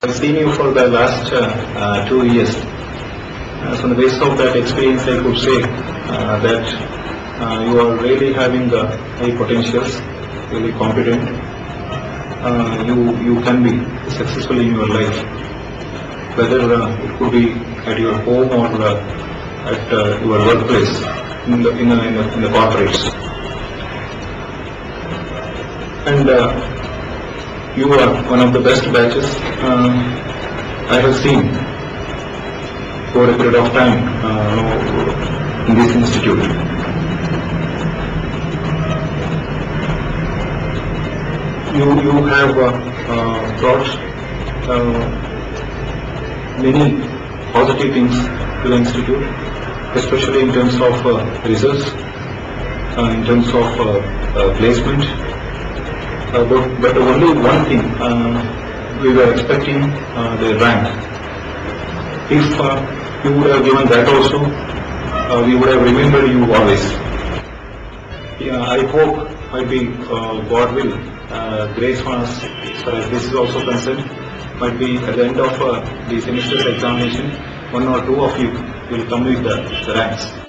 I've seen you for the last 2 years. So on the basis of that experience, I could say that you are really having high potentials, really competent. You can be successful in your life, whether it could be at your home or at your workplace, in the corporates. And you are one of the best batches I have seen for a period of time in this institute. You have brought many positive things to the institute, especially in terms of results, in terms of placement. But only one thing, we were expecting the rank. If you would have given that also, we would have remembered you always. Yeah, I hope might be God will grace on us as far as this is also concerned. Might be at the end of the semester's examination, one or two of you will come with the ranks.